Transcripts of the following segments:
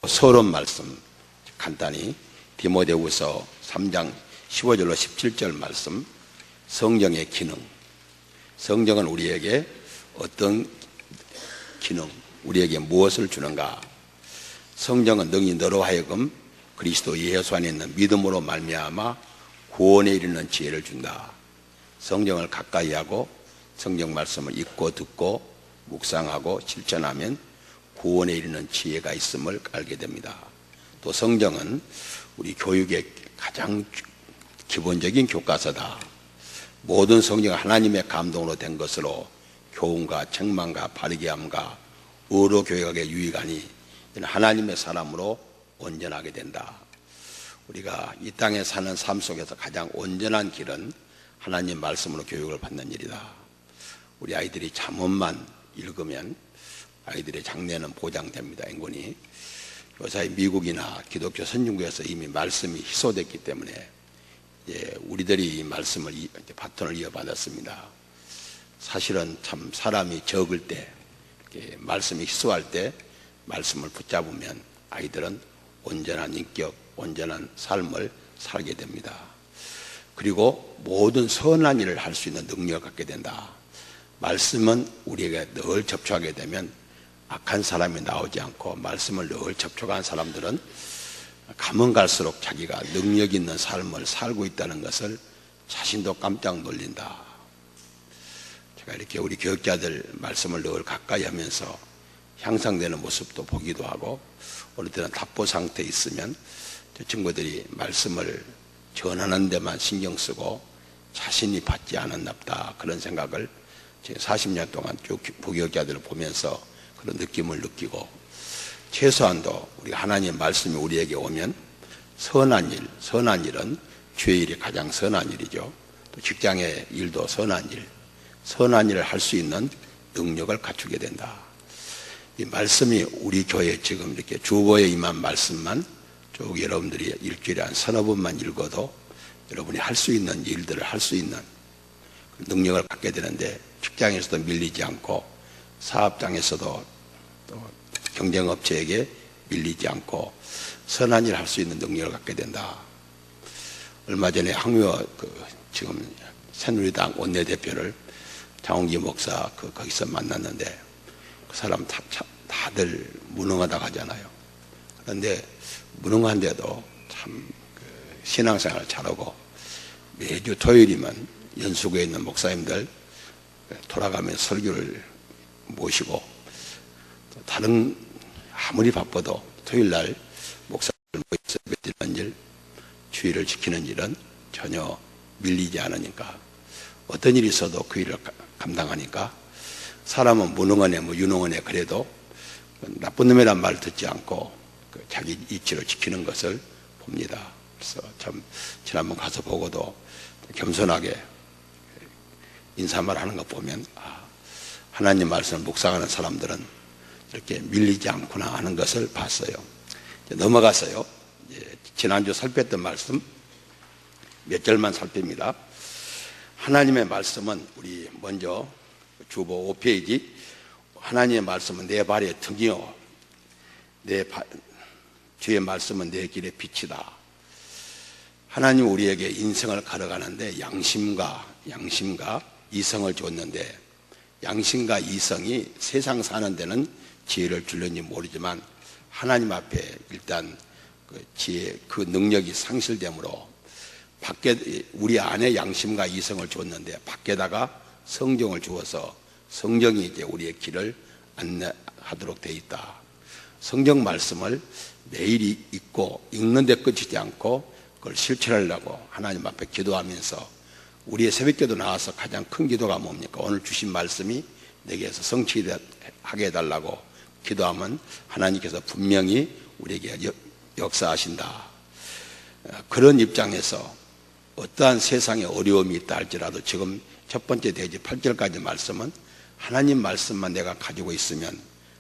서론 말씀 간단히 디모데후서 3장 15절로 17절 말씀, 성령의 기능. 성령은 우리에게 어떤 기능, 우리에게 무엇을 주는가? 성령은 능히 너로 하여금 그리스도 예수 안에 있는 믿음으로 말미암아 구원에 이르는 지혜를 준다. 성령을 가까이 하고 성령 말씀을 읽고 듣고 묵상하고 실천하면 구원에 이르는 지혜가 있음을 알게 됩니다. 또 성경은 우리 교육의 가장 기본적인 교과서다. 모든 성경은 하나님의 감동으로 된 것으로 교훈과 책망과 바르게함과 의로 교육에 유익하니 하나님의 사람으로 온전하게 된다. 우리가 이 땅에 사는 삶 속에서 가장 온전한 길은 하나님 말씀으로 교육을 받는 일이다. 우리 아이들이 잠언만 읽으면 아이들의 장래는 보장됩니다. 인권이 요새 미국이나 기독교 선진국에서 이미 말씀이 희소됐기 때문에 우리들이 이 말씀을 바톤을 이어받았습니다. 사실은 참 사람이 적을 때, 말씀이 희소할 때 말씀을 붙잡으면 아이들은 온전한 인격, 온전한 삶을 살게 됩니다. 그리고 모든 선한 일을 할 수 있는 능력을 갖게 된다. 말씀은 우리에게 늘 접촉하게 되면 악한 사람이 나오지 않고, 말씀을 늘 접촉한 사람들은 가면 갈수록 자기가 능력 있는 삶을 살고 있다는 것을 자신도 깜짝 놀린다. 제가 이렇게 우리 교육자들 말씀을 늘 가까이 하면서 향상되는 모습도 보기도 하고, 어느 때는 답보 상태에 있으면 저 친구들이 말씀을 전하는 데만 신경 쓰고 자신이 받지 않았나보다, 그런 생각을 지금 40년 동안 쭉 부교육자들을 보면서 그런 느낌을 느끼고, 최소한도 우리가 하나님의 말씀이 우리에게 오면 선한 일은 주의 일이 가장 선한 일이죠. 또 직장의 일도 선한 일을 할 수 있는 능력을 갖추게 된다. 이 말씀이 우리 교회 지금 이렇게 주보에 임한 말씀만 쭉 여러분들이 일주일에 한 서너 번만 읽어도 여러분이 할 수 있는 일들을 할 수 있는 능력을 갖게 되는데, 직장에서도 밀리지 않고 사업장에서도 또 경쟁업체에게 밀리지 않고 선한 일을 할 수 있는 능력을 갖게 된다. 얼마 전에 항묘 지금 새누리당 원내대표를 장홍기 목사 거기서 만났는데, 그 사람 다들 무능하다고 하잖아요. 그런데 무능한데도 참 신앙생활을 잘하고, 매주 토요일이면 연수구에 있는 목사님들 돌아가면서 설교를 모시고, 또 다른 아무리 바빠도 토요일날 목사들 모여서 맺는 일, 주의를 지키는 일은 전혀 밀리지 않으니까, 어떤 일이 있어도 그 일을 감당하니까, 사람은 무능하네 유능하네 그래도 나쁜 놈이란 말 듣지 않고 자기 이치를 지키는 것을 봅니다. 그래서 참 지난번 가서 보고도 겸손하게 인사말 하는 것 보면, 하나님 말씀을 묵상하는 사람들은 이렇게 밀리지 않구나 하는 것을 봤어요. 넘어가서요, 지난주 살폈던 말씀 몇 절만 살핍니다. 하나님의 말씀은 우리 먼저 주보 5페이지, 하나님의 말씀은 내 발의 등이요 주의 말씀은 내 길의 빛이다. 하나님 우리에게 인생을 걸어가는데 양심과 이성을 줬는데, 양심과 이성이 세상 사는 데는 지혜를 줄는지 모르지만 하나님 앞에 일단 그 지혜, 그 능력이 상실되므로 밖에 우리 안에 양심과 이성을 줬는데 밖에다가 성경을 주어서 성경이 이제 우리의 길을 안내하도록 되어 있다. 성경 말씀을 매일 읽고 읽는데 끝이지 않고 그걸 실천하려고 하나님 앞에 기도하면서, 우리의 새벽기도 나와서 가장 큰 기도가 뭡니까? 오늘 주신 말씀이 내게서 성취하게 해달라고 기도하면 하나님께서 분명히 우리에게 역사하신다. 그런 입장에서 어떠한 세상에 어려움이 있다 할지라도 지금 첫 번째 대지 8절까지 말씀은 하나님 말씀만 내가 가지고 있으면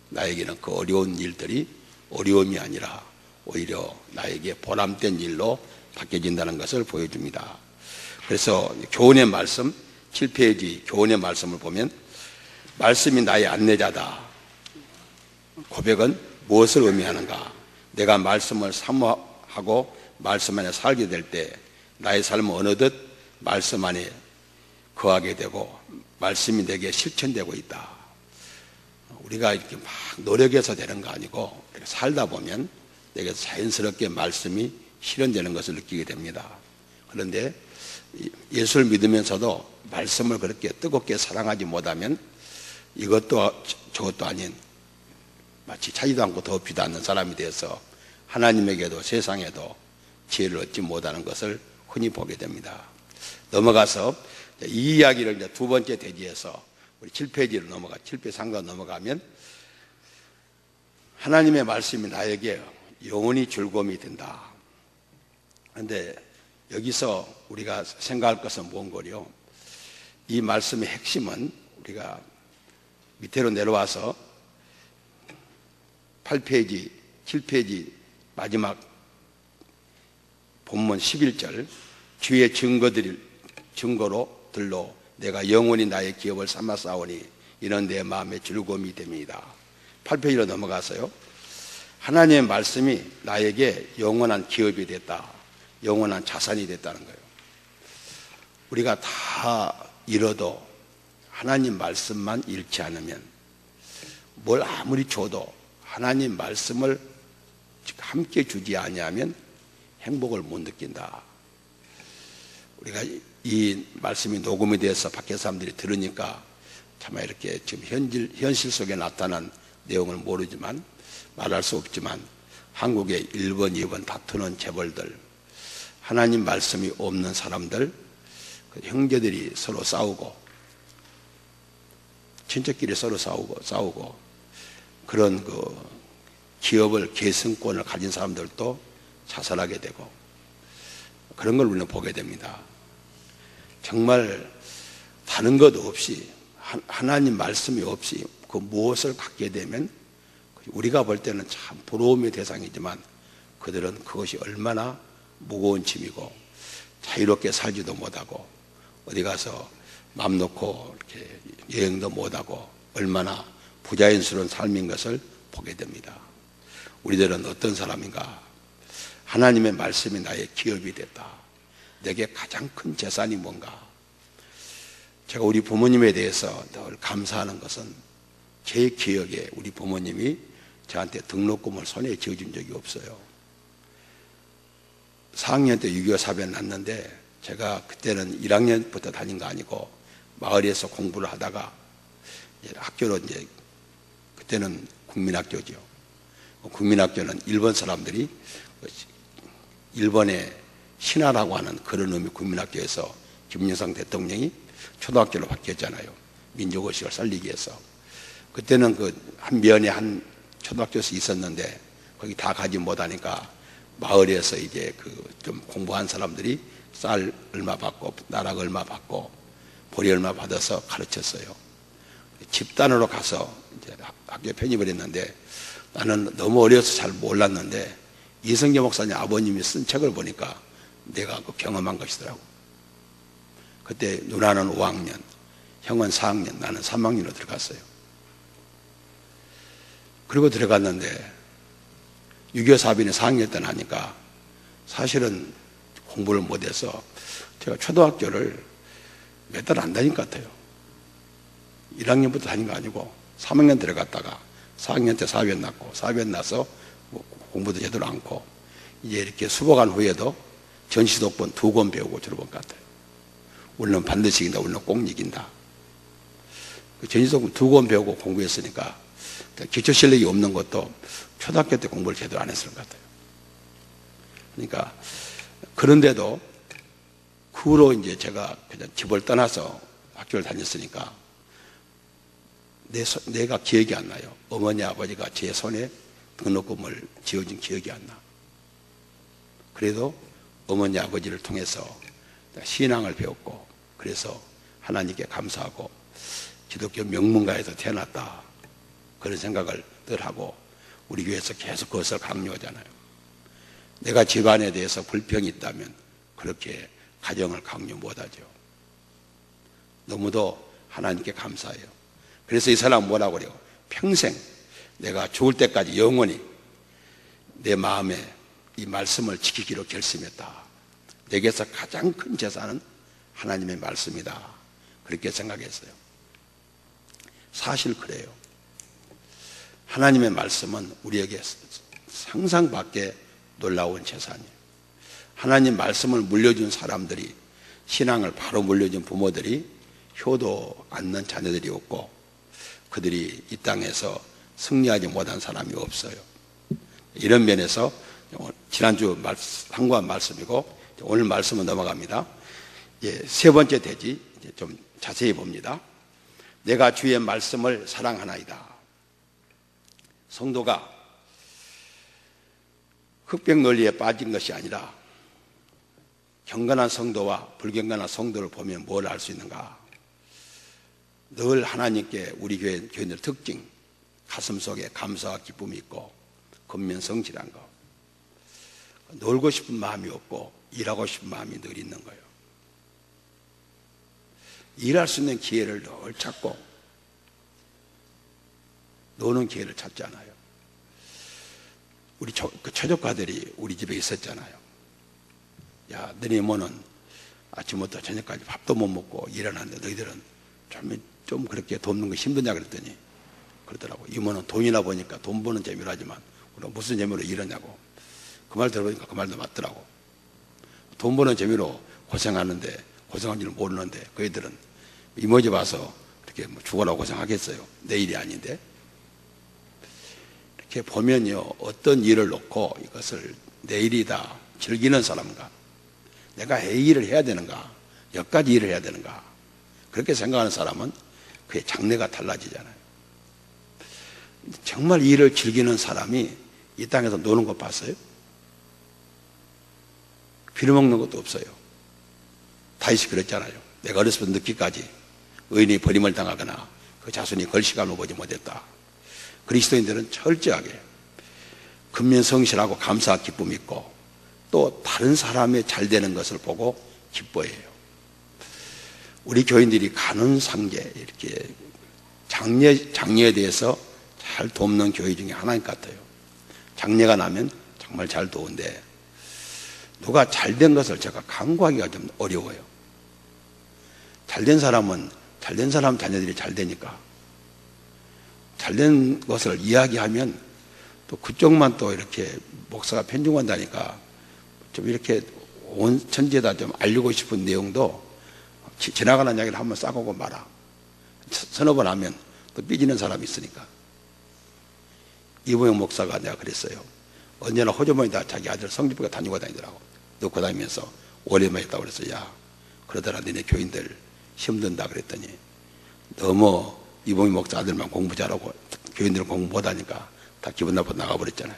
나에게는 그 어려운 일들이 어려움이 아니라 오히려 나에게 보람된 일로 바뀌어진다는 것을 보여줍니다. 그래서 교훈의 말씀 7페이지 교훈의 말씀을 보면, 말씀이 나의 안내자다. 고백은 무엇을 의미하는가? 내가 말씀을 사모하고 말씀 안에 살게 될 때 나의 삶은 어느덧 말씀 안에 거하게 되고 말씀이 내게 실천되고 있다. 우리가 이렇게 막 노력해서 되는 거 아니고 살다 보면 내게 자연스럽게 말씀이 실현되는 것을 느끼게 됩니다. 그런데 예수를 믿으면서도 말씀을 그렇게 뜨겁게 사랑하지 못하면 이것도 저것도 아닌 마치 차지도 않고 덥지도 않는 사람이 되어서 하나님에게도 세상에도 지혜를 얻지 못하는 것을 흔히 보게 됩니다. 넘어가서 이 이야기를 이제 두 번째 대지에서 우리 7페이지로 7페이지 상관 넘어가면 하나님의 말씀이 나에게 영원히 즐거움이 된다. 그런데 여기서 우리가 생각할 것은 뭔가요? 이 말씀의 핵심은 우리가 밑으로 내려와서 8페이지, 7페이지 마지막 본문 11절 주의 증거로 내가 영원히 나의 기업을 삼아 싸우니 이는 내 마음의 즐거움이 됩니다. 8페이지로 넘어가서요. 하나님의 말씀이 나에게 영원한 기업이 됐다. 영원한 자산이 됐다는 거예요. 우리가 다 잃어도 하나님 말씀만 잃지 않으면 뭘 아무리 줘도 하나님 말씀을 함께 주지 아니하면 행복을 못 느낀다. 우리가 이 말씀이 녹음이 돼서 밖에 사람들이 들으니까 참 이렇게 지금 현실 속에 나타난 내용을 모르지만 말할 수 없지만 한국의 1번, 2번 다투는 재벌들, 하나님 말씀이 없는 사람들, 형제들이 서로 싸우고 친척끼리 서로 싸우고 그런 기업을 계승권을 가진 사람들도 자살하게 되고 그런 걸 우리는 보게 됩니다. 정말 다른 것 없이 하나님 말씀이 없이 그 무엇을 갖게 되면 우리가 볼 때는 참 부러움의 대상이지만 그들은 그것이 얼마나 무거운 짐이고 자유롭게 살지도 못하고 어디 가서 맘 놓고 이렇게 여행도 못하고 얼마나 부자연스러운 삶인 것을 보게 됩니다. 우리들은 어떤 사람인가? 하나님의 말씀이 나의 기업이 됐다. 내게 가장 큰 재산이 뭔가? 제가 우리 부모님에 대해서 늘 감사하는 것은 제 기억에 우리 부모님이 저한테 등록금을 손에 쥐어준 적이 없어요. 4학년 때 6.25 사변 났는데 제가 그때는 1학년부터 다닌 거 아니고 마을에서 공부를 하다가 학교로 이제 그때는 국민학교죠. 국민학교는 일본 사람들이 일본의 신화라고 하는 그런 의미 국민학교에서 김영삼 대통령이 초등학교로 바뀌었잖아요. 민족의식을 살리기 위해서. 그때는 한 면에 한 초등학교에서 있었는데 거기 다 가지 못하니까 마을에서 이제 좀 공부한 사람들이 쌀 얼마 받고 나락 얼마 받고 보리 얼마 받아서 가르쳤어요. 집단으로 가서 이제 학교에 편입을 했는데 나는 너무 어려서 잘 몰랐는데 이성계 목사님 아버님이 쓴 책을 보니까 내가 경험한 것이더라고. 그때 누나는 5학년, 형은 4학년, 나는 3학년으로 들어갔어요. 그리고 들어갔는데 6.25 사변이 4학년 때 나니까 사실은 공부를 못해서 제가 초등학교를 몇 달 안 다닌 것 같아요. 1학년부터 다닌 거 아니고 3학년 들어갔다가 4학년 때 사변 났고 사변 나서 공부도 제대로 않고 이제 이렇게 수복한 후에도 전시독본 2권 배우고 졸업한 것 같아요. 우리는 반드시 이긴다. 우리는 꼭 이긴다. 전시독본 2권 배우고 공부했으니까 기초 실력이 없는 것도 초등학교 때 공부를 제대로 안 했을 것 같아요. 그러니까 그런데도 그 후로 이제 제가 그냥 집을 떠나서 학교를 다녔으니까 내가 기억이 안 나요. 어머니 아버지가 제 손에 등록금을 지어준 기억이 안 나. 그래도 어머니 아버지를 통해서 신앙을 배웠고 그래서 하나님께 감사하고 기독교 명문가에서 태어났다. 그런 생각을 늘 하고 우리 교회에서 계속 그것을 강요하잖아요. 내가 집안에 대해서 불평이 있다면 그렇게 가정을 강요 못하죠. 너무도 하나님께 감사해요. 그래서 이 사람은 뭐라고 그래요? 평생 내가 죽을 때까지 영원히 내 마음에 이 말씀을 지키기로 결심했다. 내게서 가장 큰 재산은 하나님의 말씀이다. 그렇게 생각했어요. 사실 그래요. 하나님의 말씀은 우리에게 상상 밖에 놀라운 재산이에요. 하나님 말씀을 물려준 사람들이, 신앙을 바로 물려준 부모들이 효도 않는 자녀들이 없고, 그들이 이 땅에서 승리하지 못한 사람이 없어요. 이런 면에서 지난주 상고한 말씀이고, 오늘 말씀은 넘어갑니다. 세 번째 대지 좀 자세히 봅니다. 내가 주의 말씀을 사랑하나이다. 성도가 흑백 논리에 빠진 것이 아니라 경건한 성도와 불경건한 성도를 보면 뭘 알 수 있는가? 늘 하나님께 우리 교인들 특징, 가슴속에 감사와 기쁨이 있고 근면성실한 거, 놀고 싶은 마음이 없고 일하고 싶은 마음이 늘 있는 거예요. 일할 수 있는 기회를 늘 찾고 노는 기회를 찾잖아요. 우리 최적가들이 우리 집에 있었잖아요. 야, 너희 이모는 아침부터 저녁까지 밥도 못 먹고 일하는데 너희들은 좀 그렇게 돕는 거 힘드냐 그랬더니 그러더라고. 이모는 돈이나 보니까 돈 버는 재미로 하지만 우리가 무슨 재미로 일하냐고. 그 말 들어보니까 그 말도 맞더라고. 돈 버는 재미로 고생하는데 고생한 줄 모르는데 그 애들은 이모 집 와서 이렇게 죽어라 고생하겠어요. 내 일이 아닌데. 이렇게 보면요, 어떤 일을 놓고 이것을 내 일이다 즐기는 사람과 내가 이 일을 해야 되는가, 여기까지 일을 해야 되는가, 그렇게 생각하는 사람은 그의 장래가 달라지잖아요. 정말 일을 즐기는 사람이 이 땅에서 노는 것 봤어요? 빌어먹는 것도 없어요. 다윗이 그랬잖아요. 내가 어렸을 때 늦기까지 의인이 버림을 당하거나 그 자손이 걸시감을 보지 못했다. 그리스도인들은 철저하게 근면성실하고 감사와 기쁨이 있고 또 다른 사람의 잘 되는 것을 보고 기뻐해요. 우리 교인들이 가는 상계, 이렇게 장례에 대해서 잘 돕는 교회 중에 하나인 것 같아요. 장례가 나면 정말 잘 도운데 누가 잘된 것을 제가 간구하기가 좀 어려워요. 잘된 사람은 잘된 사람 자녀들이 잘 되니까 잘된 것을 이야기하면 또 그쪽만 또 이렇게 목사가 편중한다니까 좀 이렇게 온 천지에다 좀 알리고 싶은 내용도 지나가는 이야기를 한번 싸고 말아. 서너 번 하면 또 삐지는 사람이 있으니까. 이보영 목사가 내가 그랬어요. 언제나 호주머니다 자기 아들 성지부가 다니고 다니더라고. 넣고 다니면서 오래만 했다고 그랬어요. 야, 그러더라 너네 교인들 힘든다 그랬더니 너무 이보영 목사 아들만 공부 잘하고 교인들은 공부 못하니까 다 기분 나빠 나가버렸잖아요.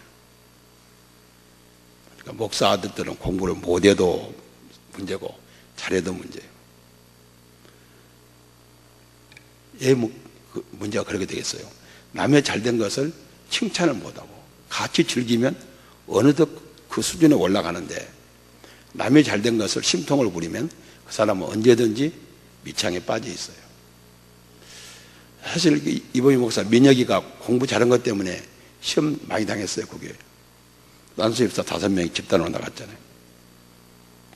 그러니까 목사 아들들은 공부를 못해도 문제고 잘해도 문제예요. 왜 문제가 그렇게 되겠어요? 남의 잘된 것을 칭찬을 못하고 같이 즐기면 어느덧 그 수준에 올라가는데 남의 잘된 것을 심통을 부리면 그 사람은 언제든지 밑창에 빠져 있어요. 사실 이보희 목사 민혁이가 공부 잘한 것 때문에 시험 많이 당했어요. 그게 난수입사 5명이 집단으로 나갔잖아요.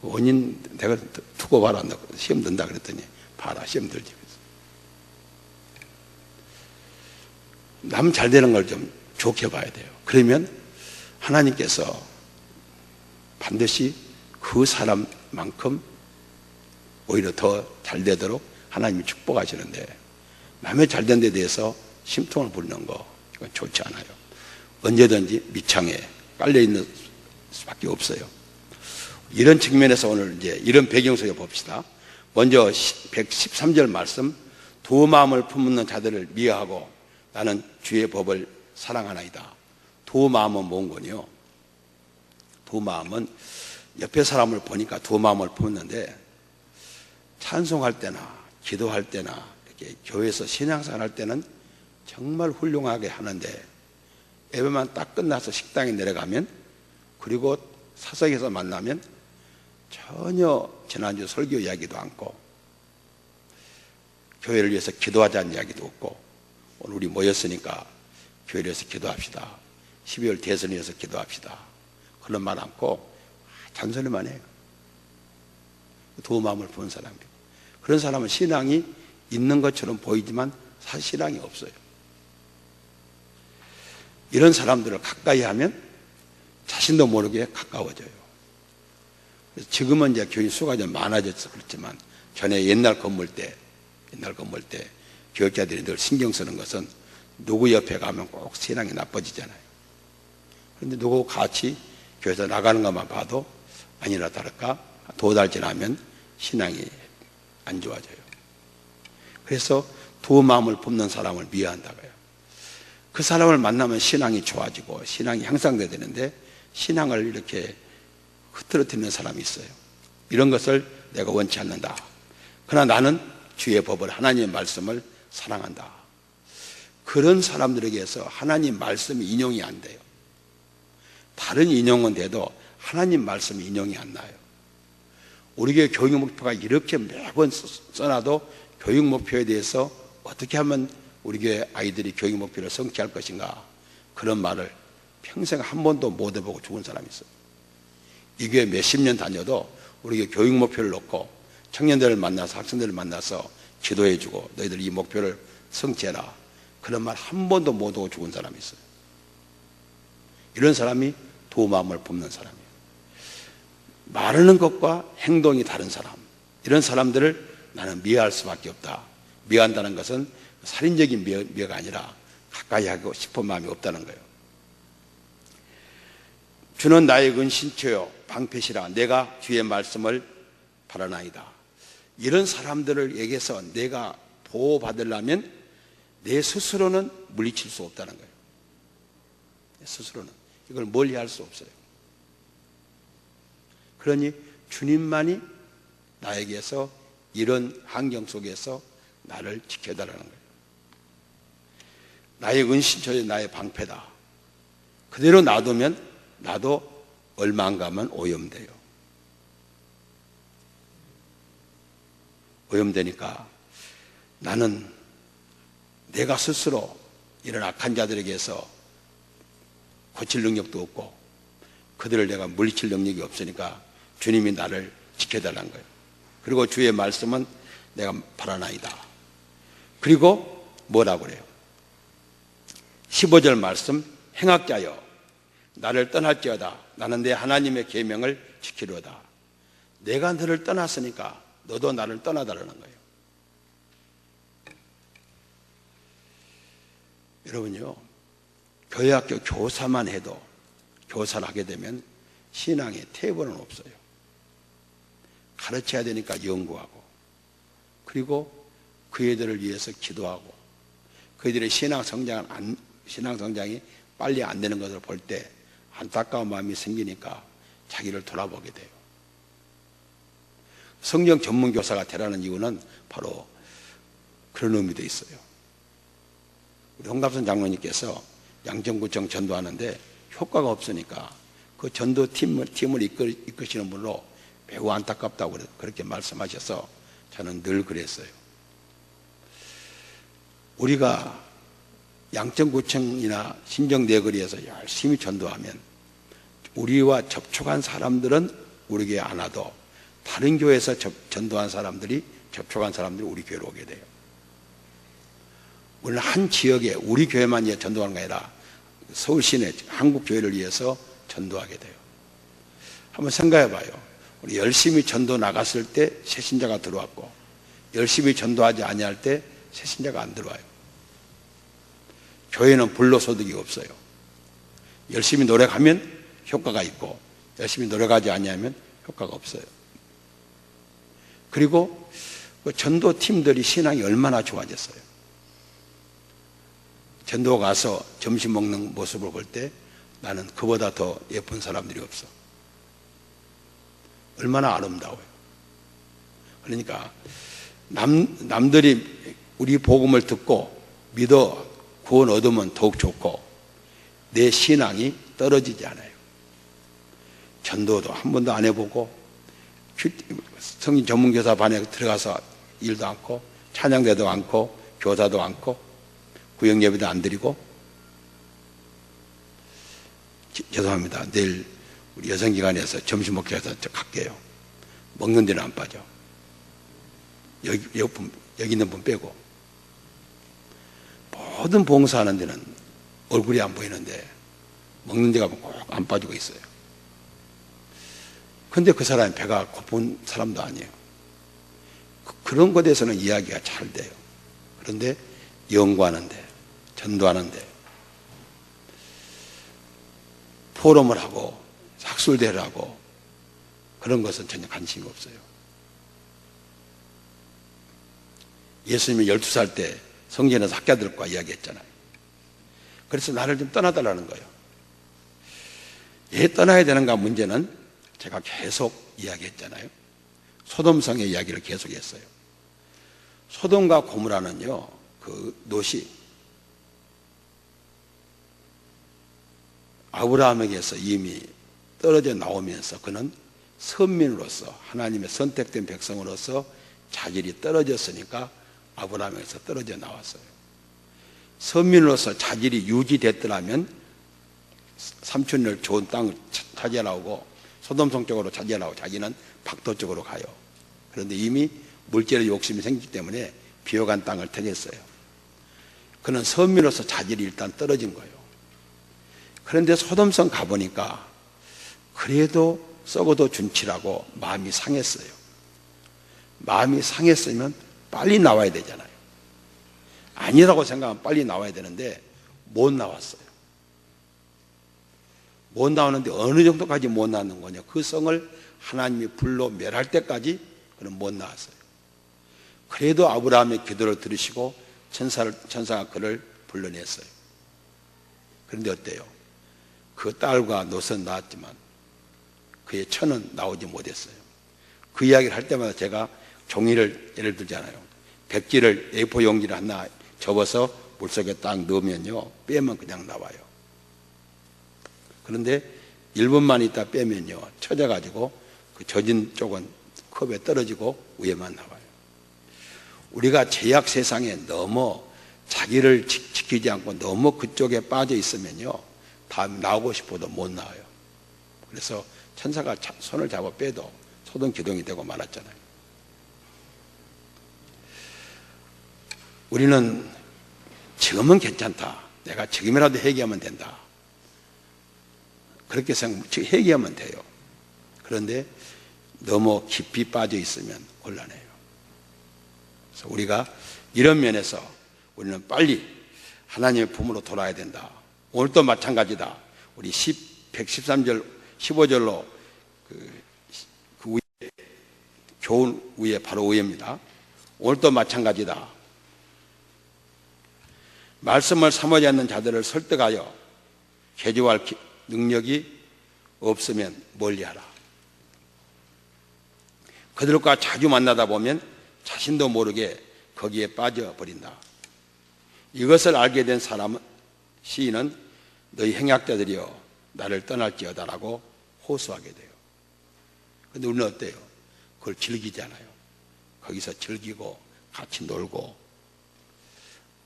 그 원인 내가 두고 봐라. 시험 든다 그랬더니 봐라 시험 들지. 남 잘 되는 걸 좀 좋게 봐야 돼요. 그러면 하나님께서 반드시 그 사람만큼 오히려 더 잘 되도록 하나님이 축복하시는데 남의 잘된 데 대해서 심통을 부리는 거 이건 좋지 않아요. 언제든지 밑창에 깔려있는 수밖에 없어요. 이런 측면에서 오늘 이제 이런 배경 속에 봅시다. 먼저 113절 말씀, 두 마음을 품는 자들을 미워하고 나는 주의 법을 사랑하나이다. 두 마음은 뭔군요? 두 마음은 옆에 사람을 보니까 두 마음을 품는데 찬송할 때나 기도할 때나 이렇게 교회에서 신앙생활 할 때는 정말 훌륭하게 하는데 예배만 딱 끝나서 식당에 내려가면 그리고 사석에서 만나면 전혀 지난주 설교 이야기도 않고 교회를 위해서 기도하자는 이야기도 없고 오늘 우리 모였으니까 교회를 위해서 기도합시다. 12월 대선을 위해서 기도합시다. 그런 말 않고 잔소리만 해요. 도마음을 본 사람이에요. 그런 사람은 신앙이 있는 것처럼 보이지만 사실 신앙이 없어요. 이런 사람들을 가까이 하면 자신도 모르게 가까워져요. 지금은 이제 교인 수가 좀 많아져서 그렇지만 전에 옛날 건물 때 교육자들이 늘 신경 쓰는 것은 누구 옆에 가면 꼭 신앙이 나빠지잖아요. 그런데 누구 같이 교회에서 나가는 것만 봐도 아니나 다를까 2달 지나면 신앙이 안 좋아져요. 그래서 두 마음을 품는 사람을 미워한다고요. 그 사람을 만나면 신앙이 좋아지고 신앙이 향상돼야 되는데 신앙을 이렇게 흐트러뜨리는 사람이 있어요. 이런 것을 내가 원치 않는다. 그러나 나는 주의 법을 하나님의 말씀을 사랑한다. 그런 사람들에게서 하나님 말씀이 인용이 안 돼요. 다른 인용은 돼도 하나님 말씀이 인용이 안 나요. 우리 교회 교육 목표가 이렇게 매번 써놔도 교육 목표에 대해서 어떻게 하면 우리 교회 아이들이 교육 목표를 성취할 것인가, 그런 말을 평생 한 번도 못 해보고 죽은 사람이 있어요. 이 교회 몇십 년 다녀도 우리 교회 교육 목표를 놓고 청년들을 만나서 학생들을 만나서 기도해주고 너희들 이 목표를 성취해라, 그런 말 한 번도 못 하고 죽은 사람이 있어요. 이런 사람이 두 마음을 품는 사람이에요. 말하는 것과 행동이 다른 사람, 이런 사람들을 나는 미워할 수밖에 없다. 미워한다는 것은 살인적인 미워가 아니라 가까이 하고 싶은 마음이 없다는 거예요. 주는 나의 근신처요 방패시라 내가 주의 말씀을 바라나이다. 이런 사람들을 얘기해서 내가 보호받으려면 내 스스로는 물리칠 수 없다는 거예요. 내 스스로는 이걸 멀리할 수 없어요. 그러니 주님만이 나에게서 이런 환경 속에서 나를 지켜달라는 거예요. 나의 은신처에 나의 방패다. 그대로 놔두면 나도 얼마 안 가면 오염돼요. 오염되니까 나는 내가 스스로 이런 악한 자들에게서 고칠 능력도 없고 그들을 내가 물리칠 능력이 없으니까 주님이 나를 지켜달라는 거예요. 그리고 주의 말씀은 내가 바라나이다. 그리고 뭐라고 그래요? 15절 말씀, 행악자여 나를 떠날지어다 나는 내 하나님의 계명을 지키려다. 내가 너를 떠났으니까 너도 나를 떠나달라는 거예요. 여러분요, 교회학교 교사만 해도 교사를 하게 되면 신앙의 태반은 없어요. 가르쳐야 되니까 연구하고, 그리고 그 애들을 위해서 기도하고, 그 애들의 신앙 성장이 빨리 안 되는 것을 볼 때 안타까운 마음이 생기니까 자기를 돌아보게 돼요. 성경 전문 교사가 되라는 이유는 바로 그런 의미도 있어요. 우리 홍갑선 장로님께서 양천구청 전도하는데 효과가 없으니까 그 전도팀을 이끄시는 분으로 매우 안타깝다고 그렇게 말씀하셔서 저는 늘 그랬어요. 우리가 양천구청이나 신정내거리에서 열심히 전도하면 우리와 접촉한 사람들은 우리 교회 안 와도 다른 교회에서 접촉한 사람들이 우리 교회로 오게 돼요. 우리는 한 지역에 우리 교회만 전도하는 게 아니라 서울 시내 한국 교회를 위해서 전도하게 돼요. 한번 생각해 봐요. 우리 열심히 전도 나갔을 때 새신자가 들어왔고 열심히 전도하지 아니할 때 새신자가 안 들어와요. 교회는 불로소득이 없어요. 열심히 노력하면 효과가 있고 열심히 노력하지 아니하면 효과가 없어요. 그리고 그 전도팀들이 신앙이 얼마나 좋아졌어요. 전도 가서 점심 먹는 모습을 볼 때 나는 그보다 더 예쁜 사람들이 없어. 얼마나 아름다워요. 그러니까 남들이 우리 복음을 듣고 믿어 구원 얻으면 더욱 좋고 내 신앙이 떨어지지 않아요. 전도도 한 번도 안 해보고 성인 전문교사 반에 들어가서 일도 않고 찬양대도 않고 교사도 않고 구역예배도 안 드리고 죄송합니다. 내일 우리 여성기관에서 점심 먹기 위해서 저 갈게요. 먹는 데는 안 빠져. 여기 있는 분 빼고. 모든 봉사하는 데는 얼굴이 안 보이는데 먹는 데 가면 꼭 안 빠지고 있어요. 근데 그 사람이 배가 고픈 사람도 아니에요. 그런 것에 대해서는 이야기가 잘 돼요. 그런데 연구하는데, 전도하는데, 포럼을 하고 학술대회를 하고 그런 것은 전혀 관심이 없어요. 예수님이 12살 때 성전에서 학자들과 이야기했잖아요. 그래서 나를 좀 떠나달라는 거예요. 왜 떠나야 되는가 문제는 제가 계속 이야기했잖아요. 소돔성의 이야기를 계속했어요. 소돔과 고모라는요, 그 롯이 아브라함에게서 이미 떨어져 나오면서 그는 선민으로서 하나님의 선택된 백성으로서 자질이 떨어졌으니까 아브라함에게서 떨어져 나왔어요. 선민으로서 자질이 유지됐더라면 삼촌을 좋은 땅을 차지해 나오고 소돔성 쪽으로 차지해 나오고 자기는 박도 쪽으로 가요. 그런데 이미 물질의 욕심이 생기기 때문에 비옥한 땅을 택했어요. 그는 선민으로서 자질이 일단 떨어진 거예요. 그런데 소돔성 가보니까 그래도 썩어도 준치라고 마음이 상했어요. 마음이 상했으면 빨리 나와야 되잖아요. 아니라고 생각하면 빨리 나와야 되는데 못 나왔어요. 못 나오는데 어느 정도까지 못 나오는 거냐. 그 성을 하나님이 불로 멸할 때까지 그는 못 나왔어요. 그래도 아브라함의 기도를 들으시고 천사가 그를 불러냈어요. 그런데 어때요? 그 딸과 롯은 나왔지만 그의 처는 나오지 못했어요. 그 이야기를 할 때마다 제가 종이를 예를 들잖아요. 백지를 A4 용지를 하나 접어서 물속에 딱 넣으면요, 빼면 그냥 나와요. 그런데 1분만 있다 빼면요, 쳐져가지고 그 젖은 쪽은 컵에 떨어지고 위에만 나와요. 우리가 제약 세상에 너무 자기를 지키지 않고 너무 그쪽에 빠져 있으면요, 다 나오고 싶어도 못 나와요. 그래서 천사가 손을 잡아 빼도 소동 기동이 되고 말았잖아요. 우리는 지금은 괜찮다. 내가 지금이라도 회개하면 된다. 그렇게 회개하면 돼요. 그런데 너무 깊이 빠져 있으면 곤란해요. 그래서 우리가 이런 면에서 우리는 빨리 하나님의 품으로 돌아야 된다. 오늘도 마찬가지다. 우리 113절, 15절로 그 위에, 교훈 위에 바로 위에입니다. 오늘도 마찬가지다. 말씀을 삼하지 않는 자들을 설득하여 개조할 능력이 없으면 멀리하라. 그들과 자주 만나다 보면 자신도 모르게 거기에 빠져버린다. 이것을 알게 된 시인은 너희 행악자들이여 나를 떠날지어다라고 호소하게 돼요. 그런데 우리는 어때요? 그걸 즐기잖아요. 거기서 즐기고 같이 놀고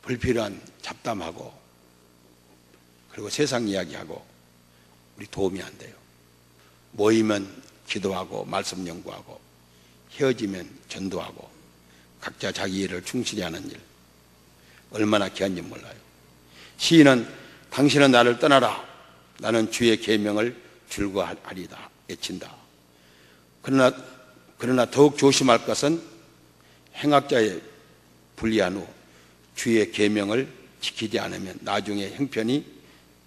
불필요한 잡담하고 그리고 세상 이야기하고 우리 도움이 안 돼요. 모이면 기도하고 말씀 연구하고 헤어지면 전도하고 각자 자기 일을 충실히 하는 일, 얼마나 귀한지 몰라요. 시인은 당신은 나를 떠나라. 나는 주의 계명을 즐거워하리다 외친다. 그러나 더욱 조심할 것은 행악자에 불리한 후 주의 계명을 지키지 않으면 나중에 형편이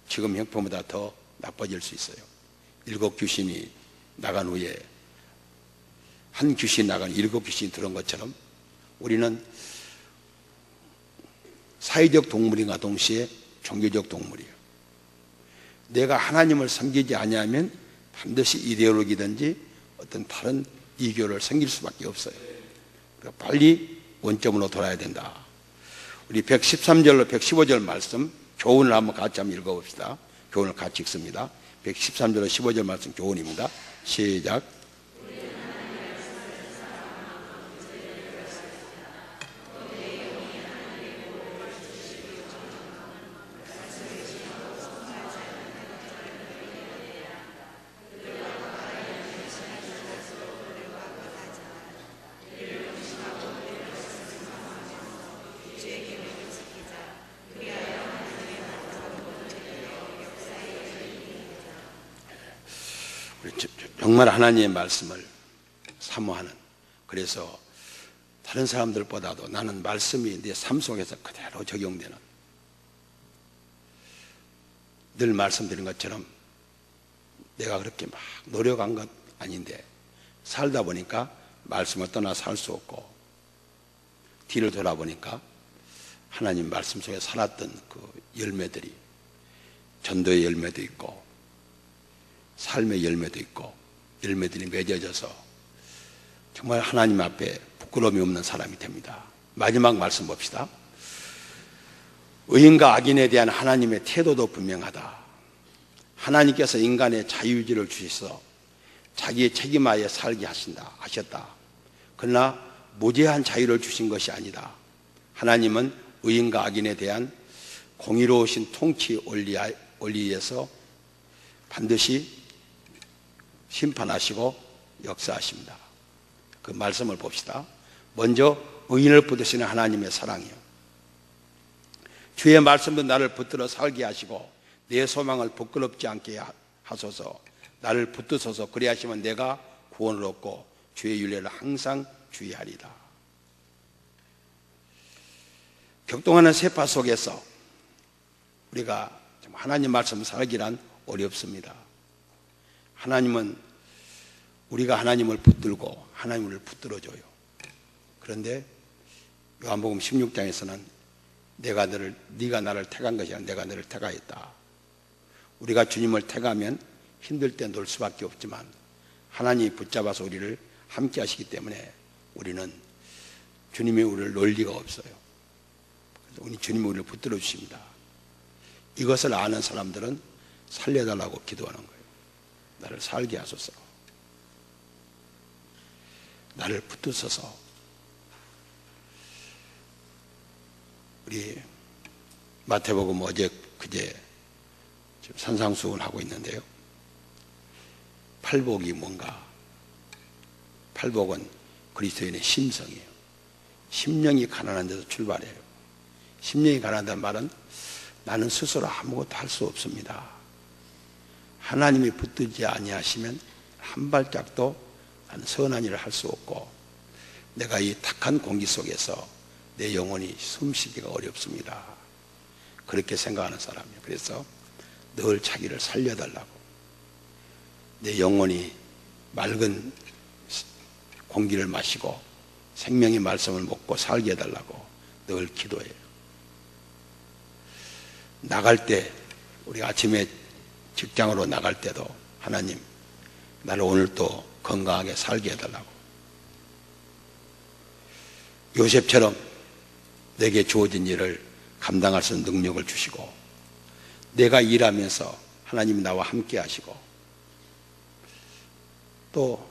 지금 형편보다 더 나빠질 수 있어요. 7 귀신이 나간 후에 한 귀신 나간 7 귀신이 들어온 것처럼 우리는 사회적 동물인가 동시에 종교적 동물이에요. 내가 하나님을 섬기지 아니하면 반드시 이데올로기든지 어떤 다른 이교를 섬길 수밖에 없어요. 그러니까 빨리 원점으로 돌아야 된다. 우리 113절로 115절 말씀 교훈을 한번 같이 한번 읽어봅시다. 교훈을 같이 읽습니다. 113절로 15절 말씀 교훈입니다. 시작. 정말 하나님의 말씀을 사모하는, 그래서 다른 사람들보다도 나는 말씀이 내 삶 속에서 그대로 적용되는, 늘 말씀드린 것처럼 내가 그렇게 막 노력한 것 아닌데 살다 보니까 말씀을 떠나 살 수 없고, 뒤를 돌아보니까 하나님 말씀 속에 살았던 그 열매들이, 전도의 열매도 있고 삶의 열매도 있고, 열매들이 맺어져서 정말 하나님 앞에 부끄러움이 없는 사람이 됩니다. 마지막 말씀 봅시다. 의인과 악인에 대한 하나님의 태도도 분명하다. 하나님께서 인간의 자유의지를 주셔서 자기의 책임하에 살게 하셨다. 그러나 무제한 자유를 주신 것이 아니다. 하나님은 의인과 악인에 대한 공의로우신 통치 원리에서 반드시 심판하시고 역사하십니다. 그 말씀을 봅시다. 먼저 의인을 붙드시는 하나님의 사랑이요, 주의 말씀도 나를 붙들어 살게 하시고 내 소망을 부끄럽지 않게 하소서. 나를 붙드소서. 그리하시면 내가 구원을 얻고 주의 윤례를 항상 주의하리다. 격동하는 세파 속에서 우리가 하나님 말씀 살기란 어렵습니다. 하나님은 우리가 하나님을 붙들고 하나님을 붙들어줘요. 그런데 요한복음 16장에서는 네가 나를 택한 것이 아니라 내가 너를 택하였다. 우리가 주님을 택하면 힘들 때 놀 수밖에 없지만 하나님이 붙잡아서 우리를 함께 하시기 때문에 우리는 주님이 우리를 놓을 리가 없어요. 그래서 주님이 우리를 붙들어 주십니다. 이것을 아는 사람들은 살려달라고 기도하는 거예요. 나를 살게 하소서. 나를 붙드소서. 우리 마태복음 어제 그제 지금 산상수훈을 하고 있는데요. 팔복이 뭔가? 팔복은 그리스도인의 심성이에요. 심령이 가난한 데서 출발해요. 심령이 가난하다는 말은 나는 스스로 아무것도 할 수 없습니다. 하나님이 붙들지 아니하시면 한 발짝도 나는 선한 일을 할 수 없고, 내가 이 탁한 공기 속에서 내 영혼이 숨쉬기가 어렵습니다. 그렇게 생각하는 사람이에요. 그래서 늘 자기를 살려달라고, 내 영혼이 맑은 공기를 마시고 생명의 말씀을 먹고 살게 해달라고 늘 기도해요. 나갈 때, 우리 아침에 직장으로 나갈 때도 하나님 나를 오늘 또 건강하게 살게 해달라고, 요셉처럼 내게 주어진 일을 감당할 수 있는 능력을 주시고, 내가 일하면서 하나님이 나와 함께 하시고, 또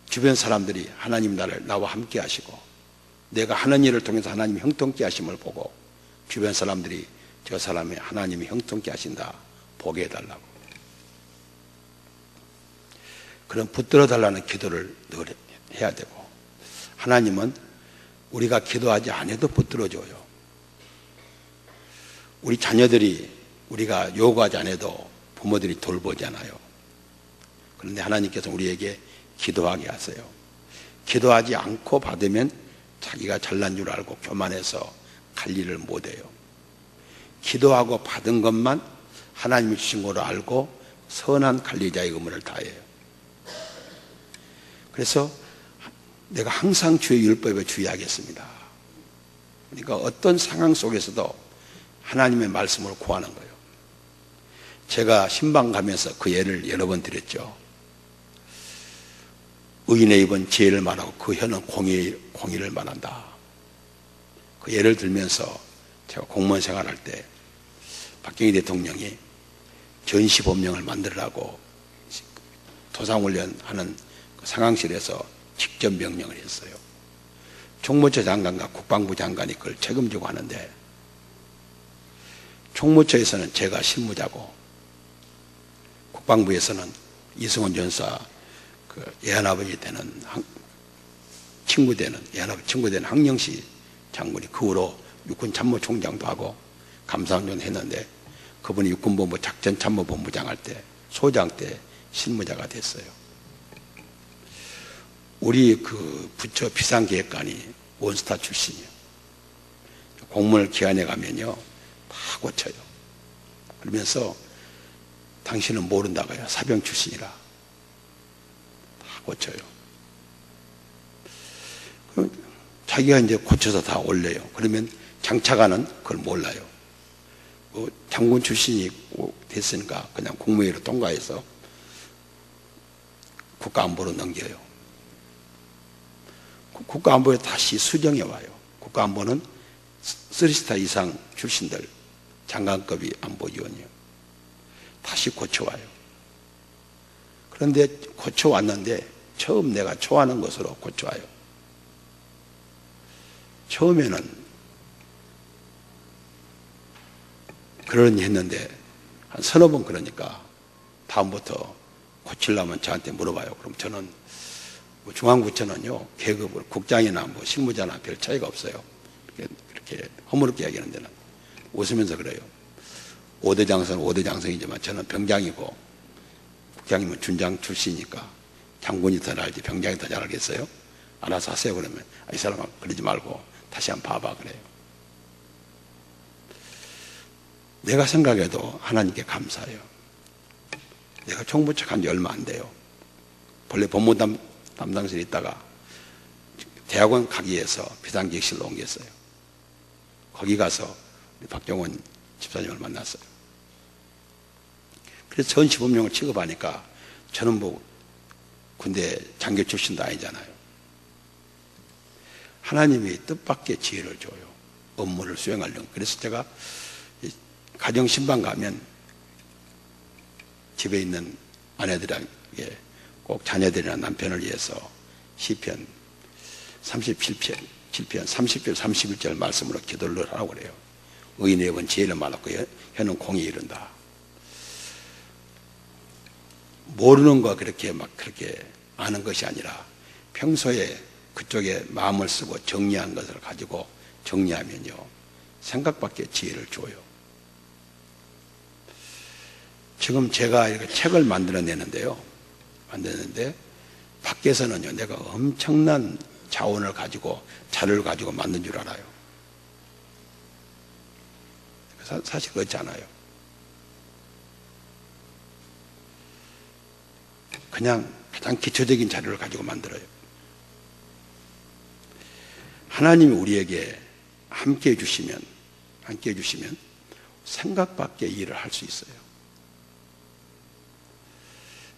주변 사람들이 하나님 나와 함께 하시고, 내가 하는 일을 통해서 하나님이 형통케 하심을 보고 주변 사람들이 저 사람이 하나님이 형통케 하신다 보게 해달라고, 그런 붙들어 달라는 기도를 늘 해야 되고, 하나님은 우리가 기도하지 않아도 붙들어줘요. 우리 자녀들이 우리가 요구하지 않아도 부모들이 돌보잖아요. 그런데 하나님께서 우리에게 기도하게 하세요. 기도하지 않고 받으면 자기가 잘난 줄 알고 교만해서 갈 일을 못해요. 기도하고 받은 것만 하나님이 주신 걸로 알고 선한 관리자의 의무를 다해요. 그래서 내가 항상 주의 율법에 주의하겠습니다. 그러니까 어떤 상황 속에서도 하나님의 말씀을 구하는 거예요. 제가 신방 가면서 그 예를 여러 번 드렸죠. 의인의 입은 지혜를 말하고 그 혀는 공의를 말한다. 그 예를 들면서 제가 공무원 생활할 때 박정희 대통령이 전시법령을 만들라고 도상훈련하는 그 상황실에서 직접 명령을 했어요. 총무처 장관과 국방부 장관이 그걸 책임지고 하는데, 총무처에서는 제가 실무자고 국방부에서는 이승원 전사 그 예한아버지 되는 친구 되는 항영시 장군이 그 후로 육군 참모총장도 하고 감사원장도 했는데, 그분이 육군본부 작전참모본부장 할 때 소장 때 실무자가 됐어요. 우리 그 부처 비상계획관이 원스타 출신이에요. 공문을 기한해 가면요 다 고쳐요. 그러면서 당신은 모른다고요. 사병 출신이라 다 고쳐요. 그럼 자기가 이제 고쳐서 다 올려요. 그러면 장차관은 그걸 몰라요. 뭐 장군 출신이 됐으니까 그냥 국무회의로 통과해서 국가안보로 넘겨요. 국가안보에 다시 수정해 와요. 국가안보는 3스타 이상 출신들 장관급이 안보위원이에요. 다시 고쳐와요. 그런데 고쳐왔는데 처음 내가 좋아하는 것으로 고쳐와요. 처음에는 그러니 했는데 한 서너 번 그러니까 다음부터 고치려면 저한테 물어봐요. 그럼 저는 중앙부처는요 계급을 국장이나 뭐 실무자나 별 차이가 없어요. 이렇게 허물없게 얘기하는 데는 웃으면서 그래요. 5대 장성은 5대 장성이지만 저는 병장이고 국장님은 준장 출신이니까 장군이 더 알지 병장이 더 잘 알겠어요? 알아서 하세요. 그러면 이 사람아 그러지 말고 다시 한번 봐봐 그래요. 내가 생각해도 하나님께 감사해요. 내가 총부처 간 지 얼마 안 돼요. 본래 법무담 담당실에 있다가 대학원 가기 위해서 비상기획실로 옮겼어요. 거기 가서 우리 박정원 집사님을 만났어요. 그래서 전시범용을 취급하니까 저는 뭐 군대 장교 출신도 아니잖아요. 하나님이 뜻밖의 지혜를 줘요. 업무를 수행하려고. 그래서 제가 가정신방 가면 집에 있는 아내들에게 꼭 자녀들이나 남편을 위해서 시편 37편 30절 31절 말씀으로 기도를 하라고 그래요. 의인의 영은 지혜를 말하고 혀는 공에 이른다. 모르는 거 그렇게 막 그렇게 아는 것이 아니라 평소에 그쪽에 마음을 쓰고 정리한 것을 가지고 정리하면요 생각밖에 지혜를 줘요. 지금 제가 이렇게 책을 만들어내는데 밖에서는요 내가 엄청난 자원을 가지고 자료를 가지고 만든 줄 알아요. 사실 그렇지 않아요. 그냥 가장 기초적인 자료를 가지고 만들어요. 하나님이 우리에게 함께 해주시면 생각 밖의 일을 할 수 있어요.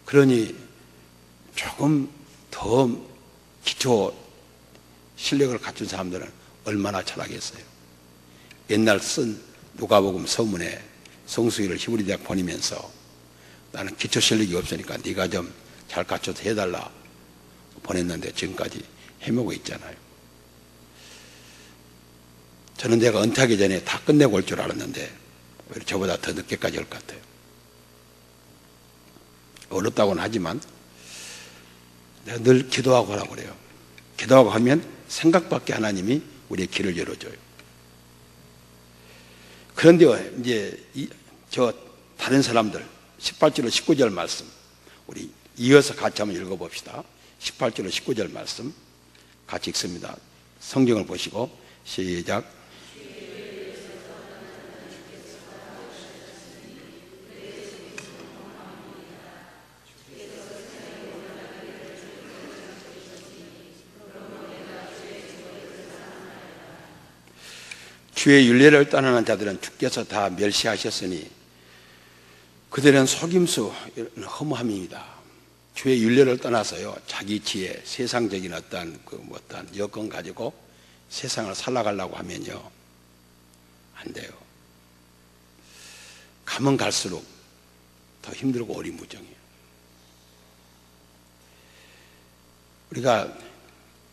그러니 조금 더 기초 실력을 갖춘 사람들은 얼마나 잘하겠어요. 옛날 쓴 누가복음 서문에 성수기를 히브리 대학 보내면서 나는 기초 실력이 없으니까 네가 좀 잘 갖춰서 해달라 보냈는데 지금까지 해먹고 있잖아요. 저는 내가 은퇴하기 전에 다 끝내고 올 줄 알았는데 오히려 저보다 더 늦게까지 올 것 같아요. 어렵다고는 하지만 내가 늘 기도하고 하라고 그래요. 기도하고 하면 생각밖에 하나님이 우리의 길을 열어줘요. 그런데 이제 저 다른 사람들 18절로 19절 말씀 우리 이어서 같이 한번 읽어봅시다. 18절로 19절 말씀 같이 읽습니다. 성경을 보시고 시작. 주의 윤례를 떠나는 자들은 주께서 다 멸시하셨으니 그들은 속임수 허무함입니다. 주의 윤례를 떠나서요 자기 지혜, 세상적인 어떤 어떤 여건 가지고 세상을 살아가려고 하면요 안 돼요. 가면 갈수록 더 힘들고 어리무정해요. 우리가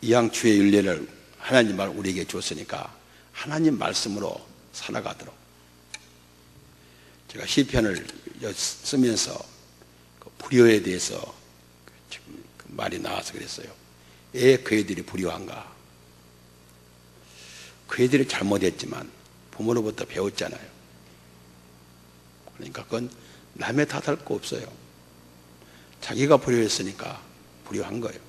이왕 주의 윤례를 하나님 말 우리에게 줬으니까 하나님 말씀으로 살아가도록 제가 시편을 쓰면서 그 불효에 대해서 지금 그 말이 나와서 그랬어요. 왜 그 애들이 불효한가? 그 애들이 잘못했지만 부모로부터 배웠잖아요. 그러니까 그건 남의 탓할 거 없어요. 자기가 불효했으니까 불효한 거예요.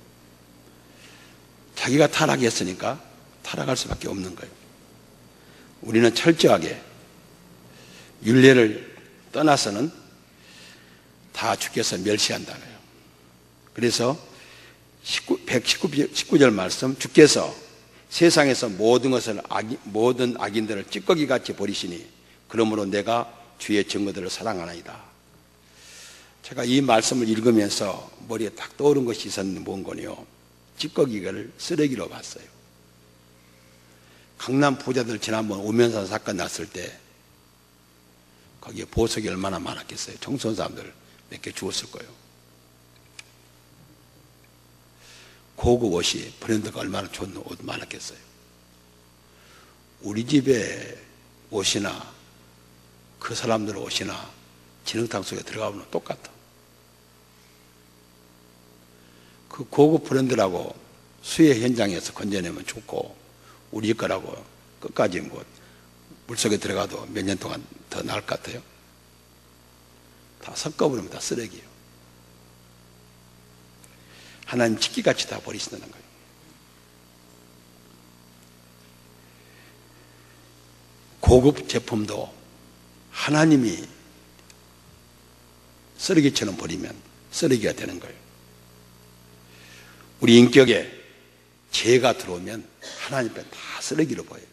자기가 타락했으니까 타락할 수밖에 없는 거예요. 우리는 철저하게 율례를 떠나서는 다 주께서 멸시한다고요. 그래서 119절 말씀, 주께서 세상에서 모든 악인들을 찌꺼기같이 버리시니 그러므로 내가 주의 증거들을 사랑하나이다. 제가 이 말씀을 읽으면서 머리에 딱 떠오른 것이 있었는데 뭔거요? 찌꺼기를 쓰레기로 봤어요. 강남 부자들 지난번 오면산 사건 났을 때 거기에 보석이 얼마나 많았겠어요. 청소한 사람들 몇 개 주웠을 거예요. 고급 옷이 브랜드가 얼마나 좋은 옷 많았겠어요. 우리 집에 옷이나 그 사람들 옷이나 진흙탕 속에 들어가면 똑같아. 그 고급 브랜드라고 수혜 현장에서 건져내면 좋고 우리 거라고 끝까지 뭐 물속에 들어가도 몇 년 동안 더 나을 것 같아요. 다 섞어버리면 다 쓰레기예요. 하나님 찌끼같이 다 버리신다는 거예요. 고급 제품도 하나님이 쓰레기처럼 버리면 쓰레기가 되는 거예요. 우리 인격에 죄가 들어오면 하나님 앞에 다 쓰레기로 보여요.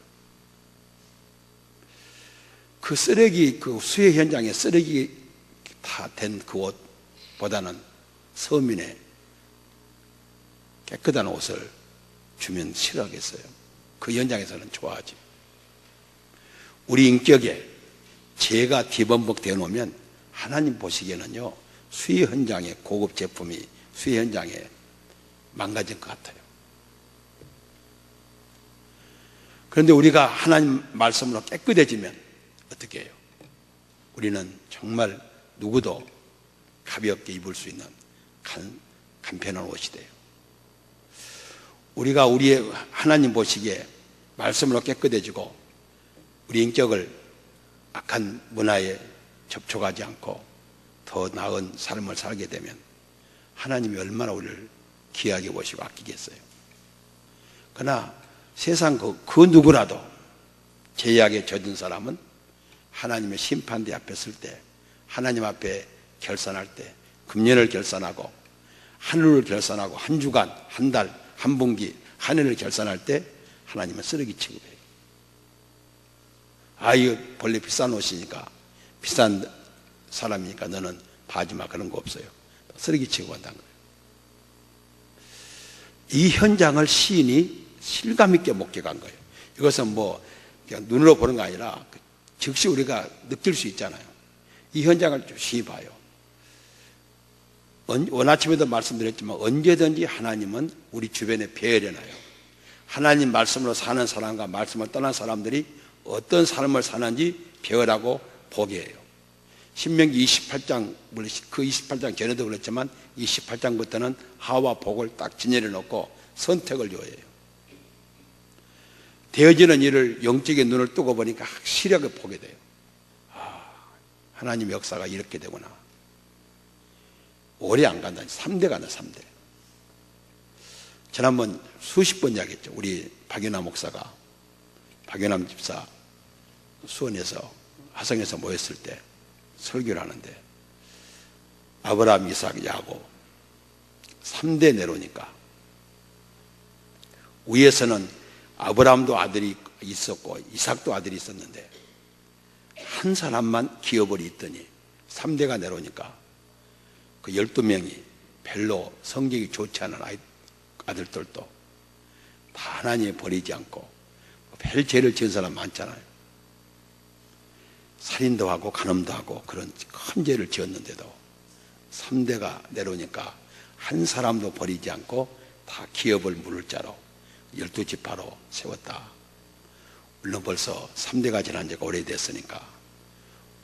그 쓰레기, 그 수해 현장에 쓰레기 다 된 그 옷보다는 서민의 깨끗한 옷을 주면 싫어하겠어요. 그 현장에서는 좋아하지. 우리 인격에 죄가 뒤범벅 되어 놓으면 하나님 보시기에는요, 수해 현장의 고급 제품이 수해 현장에 망가진 것 같아요. 그런데 우리가 하나님 말씀으로 깨끗해지면 어떻게 해요? 우리는 정말 누구도 가볍게 입을 수 있는 간편한 옷이 돼요. 우리가 우리의 하나님 보시기에 말씀으로 깨끗해지고 우리 인격을 악한 문화에 접촉하지 않고 더 나은 삶을 살게 되면 하나님이 얼마나 우리를 귀하게 보시고 아끼겠어요. 그러나 세상 그 누구라도 죄악에 젖은 사람은 하나님의 심판대 앞에 설 때, 하나님 앞에 결산할 때, 금년을 결산하고 하늘을 결산하고 한 주간, 한 달, 한 분기, 한 해를 결산할 때 하나님은 쓰레기 취급해요. 이거 본래 비싼 옷이니까, 비싼 사람이니까 너는 봐주마, 그런 거 없어요. 쓰레기 취급한다는 거예요. 이 현장을 시인이 실감 있게 목격한 거예요. 이것은 뭐 그냥 눈으로 보는 거 아니라 즉시 우리가 느낄 수 있잖아요. 이 현장을 주시 봐요. 오늘 아침에도 말씀드렸지만 언제든지 하나님은 우리 주변에 배열해놔요. 하나님 말씀으로 사는 사람과 말씀을 떠난 사람들이 어떤 삶을 사는지 배열하고 보게 해요. 신명기 28장, 물론 그 28장 전에도 그랬지만 28장부터는 하와 복을 딱 진열해 놓고 선택을 요해요. 되어지는 일을 영적인 눈을 뜨고 보니까 확실하게 보게 돼요. 하나님 역사가 이렇게 되구나. 오래 안 간다. 3대 간다, 3대. 지난번 수십 번 이야기했죠. 우리 박연남 목사가, 박연남 집사 수원에서, 화성에서 모였을 때 설교를 하는데 아브라함, 이삭, 야곱 3대 내려오니까 위에서는 아브라함도 아들이 있었고 이삭도 아들이 있었는데 한 사람만 기업을이 있더니 3대가 내려오니까 그 12명이 별로 성격이 좋지 않은 아들들도 다 하나님이 버리지 않고 별 죄를 지은 사람 많잖아요. 살인도 하고 간음도 하고 그런 큰 죄를 지었는데도 3대가 내려오니까 한 사람도 버리지 않고 다 기업을 물을 자로 12지파로 세웠다. 물론 벌써 3대가 지난 지가 오래됐으니까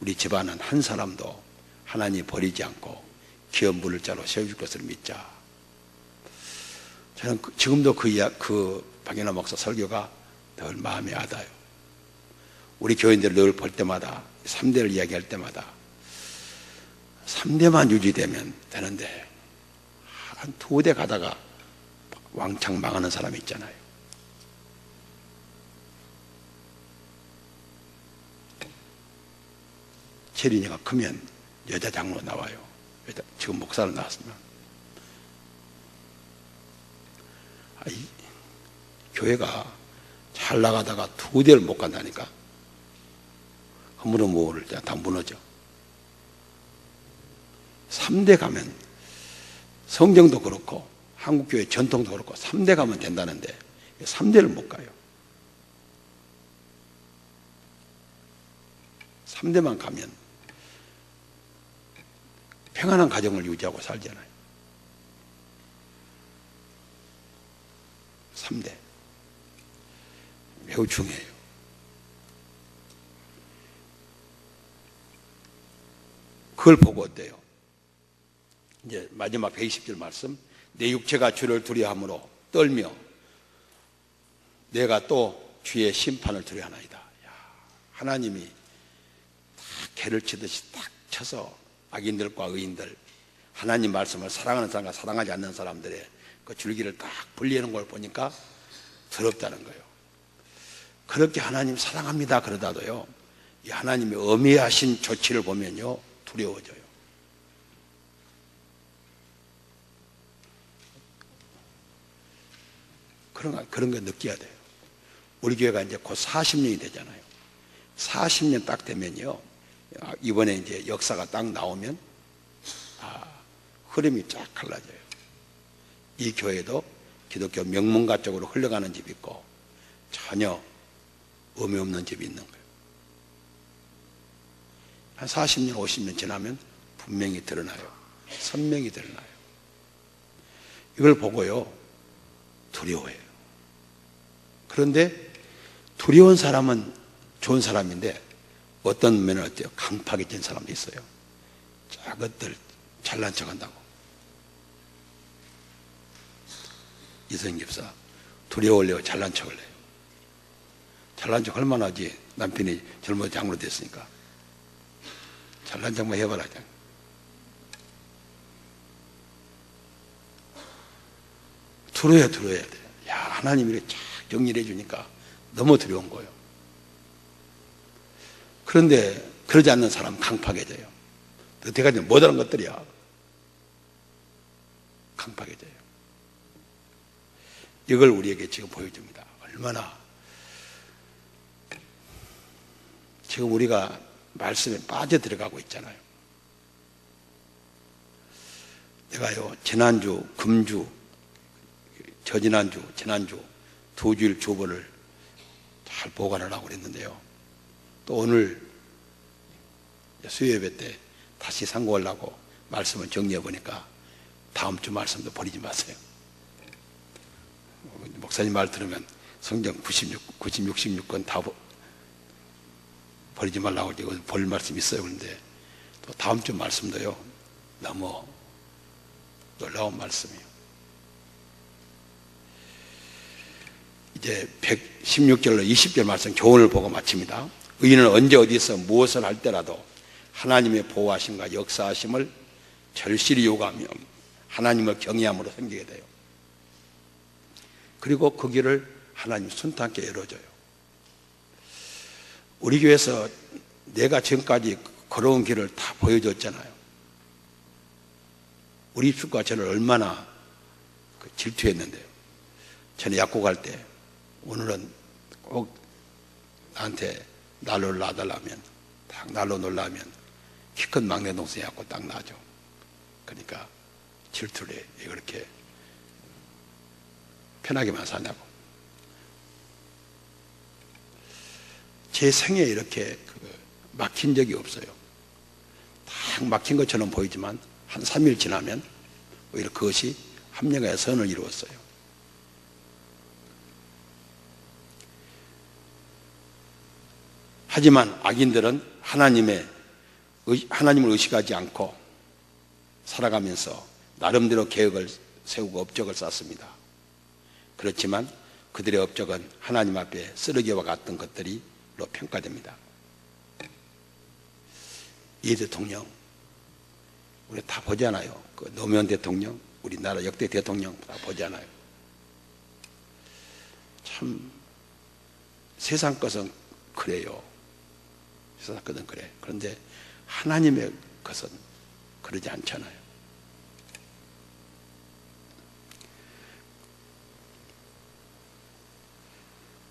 우리 집안은 한 사람도 하나님 버리지 않고 기업 물을 자로 세워줄 것을 믿자. 저는 지금도 그 박연아 목사 설교가 늘 마음에 와닿아요. 우리 교인들 늘 볼 때마다 3대를 이야기할 때마다 3대만 유지되면 되는데 한 2대 가다가 왕창 망하는 사람이 있잖아요. 체린이가 크면 여자 장로 나와요. 지금 목사로 나왔으면. 교회가 잘 나가다가 2대를 못 간다니까. 허물어 모를 때 다 무너져. 3대 가면 성경도 그렇고 한국교회 전통도 그렇고 3대 가면 된다는데 3대를 못 가요. 3대만 가면 평안한 가정을 유지하고 살잖아요. 3대 매우 중요해요. 그걸 보고 어때요? 이제 마지막 120절 말씀, 내 육체가 주를 두려함으로 떨며 내가 또 주의 심판을 두려하나이다. 하나님이 딱 개를 치듯이 딱 쳐서 악인들과 의인들, 하나님 말씀을 사랑하는 사람과 사랑하지 않는 사람들의 그 줄기를 딱 분리하는 걸 보니까 더럽다는 거예요. 그렇게 하나님 사랑합니다 그러다도요, 이 하나님의 엄미하신 조치를 보면요 두려워져요. 그런 거 느껴야 돼요. 우리 교회가 이제 곧 40년이 되잖아요. 40년 딱 되면요, 이번에 이제 역사가 딱 나오면 흐름이 쫙 갈라져요. 이 교회도 기독교 명문가 쪽으로 흘러가는 집이 있고 전혀 의미 없는 집이 있는 거예요. 한 40년, 50년 지나면 분명히 드러나요. 선명히 드러나요. 이걸 보고요 두려워해요. 그런데 두려운 사람은 좋은 사람인데 어떤 면은 어때요? 강팍이 된 사람도 있어요. 저것들 잘난 척한다고. 이성인 집사 두려워하려고 잘난 척을 해요. 잘난 척 얼마나 하지? 남편이 젊어 장로 됐으니까 잘난 척만 해봐라. 두려워야 돼. 야, 하나님이 이렇게 쫙 정리를 해주니까 너무 두려운 거예요. 그런데 그러지 않는 사람은 강팍해져요. 여태까지 못하는 것들이야. 강팍해져요. 이걸 우리에게 지금 보여줍니다. 얼마나 지금 우리가 말씀에 빠져들어가고 있잖아요. 내가요 지난주, 금주, 저지난주, 지난주 2주일 주보를 잘 보관을 하고 그랬는데요, 또 오늘 수요예배 때 다시 상고하려고 말씀을 정리해 보니까 다음 주 말씀도 버리지 마세요. 목사님 말 들으면 성경 66권 다 버리지 말라고 이거 볼 말씀 있어요. 그런데 또 다음 주 말씀도요 너무 놀라운 말씀이에요. 이제 116절로 20절 말씀 교훈을 보고 마칩니다. 의인은 언제 어디서 무엇을 할 때라도 하나님의 보호하심과 역사하심을 절실히 요구하며 하나님을 경외함으로 섬기게 돼요. 그리고 그 길을 하나님 순탄케 열어줘요. 우리 교회에서 내가 지금까지 걸어온 길을 다 보여줬잖아요. 우리 입술과 저를 얼마나 질투했는데요. 전에 약국할 때 오늘은 꼭 나한테 난로를 놔달라면 딱 난로 놓으려면 키 큰 막내 동생이 갖고 딱 놔줘. 그러니까 질투를 해. 왜 그렇게 편하게만 사냐고. 제 생에 이렇게 막힌 적이 없어요. 딱 막힌 것처럼 보이지만 한 3일 지나면 오히려 그것이 합력의 선을 이루었어요. 하지만 악인들은 하나님을 의식하지 않고 살아가면서 나름대로 계획을 세우고 업적을 쌓습니다. 그렇지만 그들의 업적은 하나님 앞에 쓰레기와 같은 것들로 평가됩니다. 이 대통령 우리 다 보잖아요. 그 노무현 대통령 우리나라 역대 대통령보다 보지 않아요. 참 세상 것은 그래요. 세상 것은 그래. 그런데 하나님의 것은 그러지 않잖아요.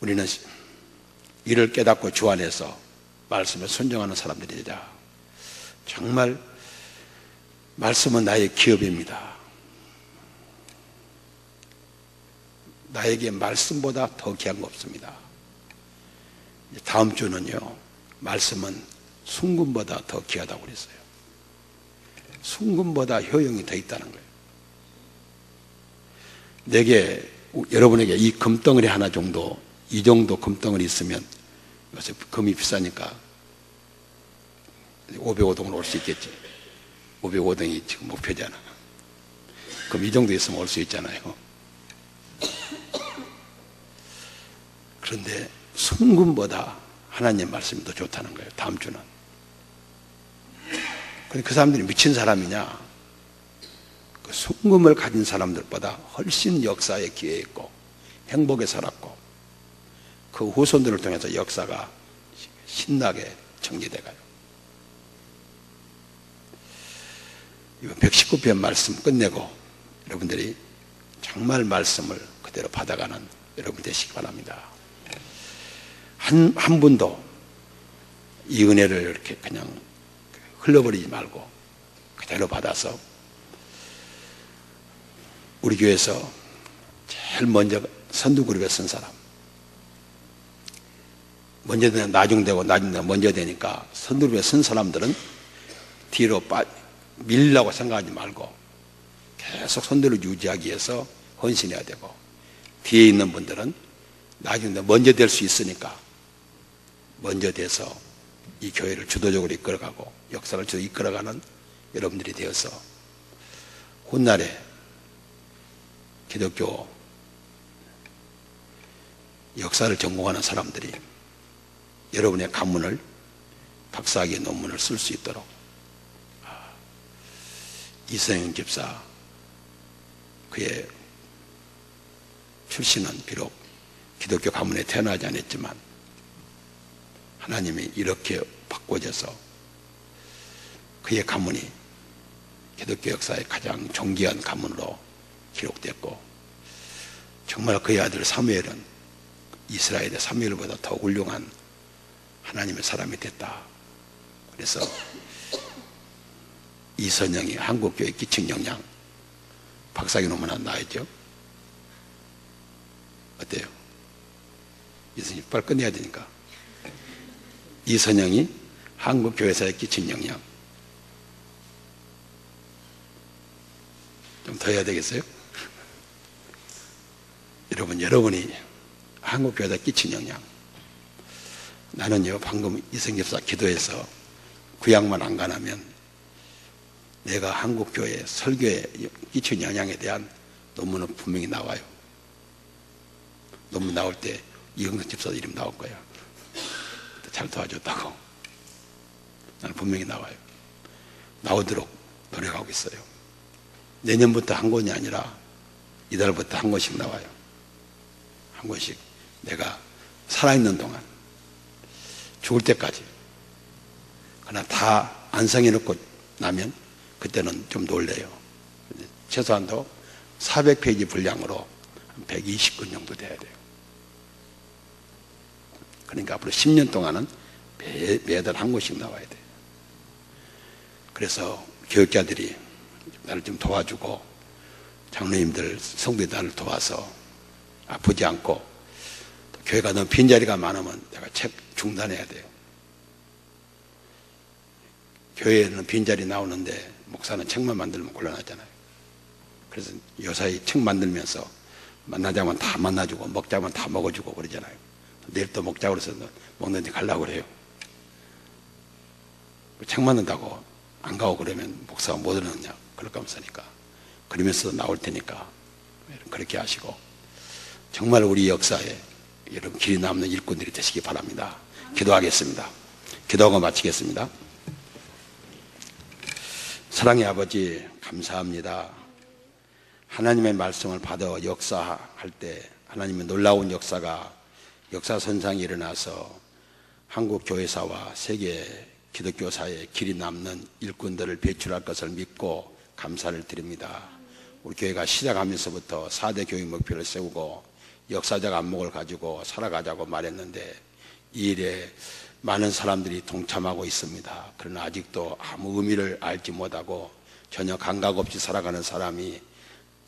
우리는 이를 깨닫고 주 안에서 말씀에 순종하는 사람들이 되자. 정말 말씀은 나의 기업입니다. 나에게 말씀보다 더 귀한 거 없습니다. 다음 주는요, 말씀은 순금보다 더 귀하다고 그랬어요. 순금보다 효용이 더 있다는 거예요. 내게, 여러분에게 이 금덩어리 하나 정도, 이 정도 금덩어리 있으면, 요새 금이 비싸니까 505동으로 올 수 있겠지. 505동이 지금 목표잖아. 그럼 이 정도 있으면 올 수 있잖아요. 그런데 순금보다 하나님 말씀이 더 좋다는 거예요. 다음 주는. 그런데 그 사람들이 미친 사람이냐? 그 순금을 가진 사람들보다 훨씬 역사에 기여했고 행복에 살았고 그 후손들을 통해서 역사가 신나게 정리돼가요. 이번 119편 말씀 끝내고 여러분들이 정말 말씀을 그대로 받아가는 여러분 되시기 바랍니다. 한 분도 이 은혜를 이렇게 그냥 흘려버리지 말고 그대로 받아서 우리 교회에서 제일 먼저 선두그룹에 선 사람, 먼저 되면 나중되고 나중되면 먼저 되니까 선두그룹에 선 사람들은 뒤로 밀려고 생각하지 말고 계속 선두를 유지하기 위해서 헌신해야 되고, 뒤에 있는 분들은 나중에 먼저 될 수 있으니까 먼저 돼서 이 교회를 주도적으로 이끌어가고 역사를 이끌어가는 여러분들이 되어서 훗날에 기독교 역사를 전공하는 사람들이 여러분의 가문을 박사학위 논문을 쓸 수 있도록 이성영 집사 그의 출신은 비록 기독교 가문에 태어나지 않았지만 하나님이 이렇게 바꿔줘서 그의 가문이 기독교 역사의 가장 존귀한 가문으로 기록됐고, 정말 그의 아들 사무엘은 이스라엘의 사무엘보다 더 훌륭한 하나님의 사람이 됐다. 그래서 이선영이 한국교회 끼친 영향 박사학위 논문 하나 나왔죠. 어때요? 이선영이 빨리 끝내야 되니까. 이선영이 한국교회사에 끼친 영향 좀 더 해야 되겠어요? 여러분이 한국교회사에 끼친 영향. 나는요, 방금 이성집사 기도해서 구약만 안 가나면 내가 한국교회 설교에 끼친 영향에 대한 논문은 분명히 나와요. 논문 나올 때 이영석 집사 이름 나올 거야. 잘 도와줬다고. 나는 분명히 나와요. 나오도록 노력하고 있어요. 내년부터 한 권이 아니라 이달부터 한 권씩 나와요. 한 권씩 내가 살아있는 동안 죽을 때까지. 그러나 다 안성해 놓고 나면 그때는 좀 놀래요. 최소한도 400페이지 분량으로 120권 정도 돼야 돼요. 그러니까 앞으로 10년 동안은 매달 한 권씩 나와야 돼요. 그래서 교육자들이 나를 좀 도와주고 장로님들, 성도들 나를 도와서 아프지 않고, 또 교회가 너무 빈자리가 많으면 내가 책 중단해야 돼요. 교회에는 빈자리 나오는데 목사는 책만 만들면 곤란하잖아요. 그래서 요사이 책 만들면서 만나자면 다 만나주고 먹자면 다 먹어주고 그러잖아요. 내일 또 먹자고 그래서 먹는 데 가려고 그래요. 책 만든다고 안 가고 그러면 목사가 못 얻느냐 그럴 거면서니까 그러면서 나올 테니까 그렇게 하시고, 정말 우리 역사에 여러분 길이 남는 일꾼들이 되시기 바랍니다. 기도하겠습니다. 기도하고 마치겠습니다. 사랑의 아버지 감사합니다. 하나님의 말씀을 받아 역사할 때 하나님의 놀라운 역사선상이 일어나서 한국 교회사와 세계 기독교사의 길이 남는 일꾼들을 배출할 것을 믿고 감사를 드립니다. 우리 교회가 시작하면서부터 4대 교육 목표를 세우고 역사적 안목을 가지고 살아가자고 말했는데 이 일에 많은 사람들이 동참하고 있습니다. 그러나 아직도 아무 의미를 알지 못하고 전혀 감각 없이 살아가는 사람이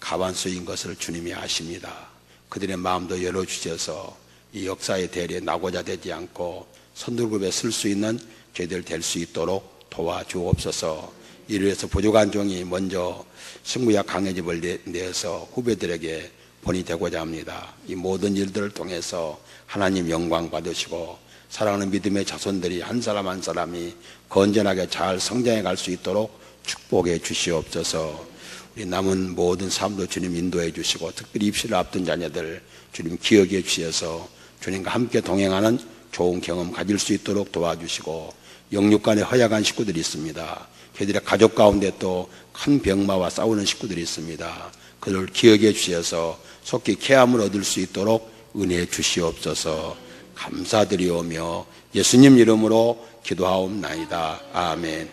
가반수인 것을 주님이 아십니다. 그들의 마음도 열어주셔서 이 역사의 대리에 나고자 되지 않고 선두그룹에 설 수 있는 저희들 될 수 있도록 도와주옵소서. 이를 위해서 부족한 종이 먼저 승부약 강해집을 내서 후배들에게 본이 되고자 합니다. 이 모든 일들을 통해서 하나님 영광 받으시고 사랑하는 믿음의 자손들이 한 사람 한 사람이 건전하게 잘 성장해 갈 수 있도록 축복해 주시옵소서. 우리 남은 모든 삶도 주님 인도해 주시고 특별히 입시를 앞둔 자녀들 주님 기억해 주셔서 주님과 함께 동행하는 좋은 경험 가질 수 있도록 도와주시고 영육간에 허약한 식구들이 있습니다. 그들의 가족 가운데 또 큰 병마와 싸우는 식구들이 있습니다. 그들을 기억해 주셔서 속히 케함을 얻을 수 있도록 은혜해 주시옵소서. 감사드리오며 예수님 이름으로 기도하옵나이다. 아멘.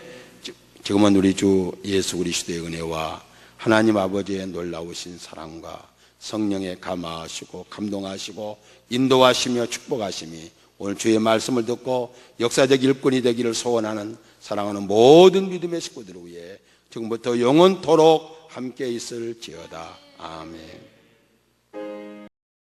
지금은 우리 주 예수 그리스도의 은혜와 하나님 아버지의 놀라우신 사랑과 성령의 감화하시고 감동하시고 인도하시며 축복하심이 오늘 주의 말씀을 듣고 역사적 일꾼이 되기를 소원하는 사랑하는 모든 믿음의 식구들을 위해 지금부터 영원토록 함께 있을지어다. 아멘.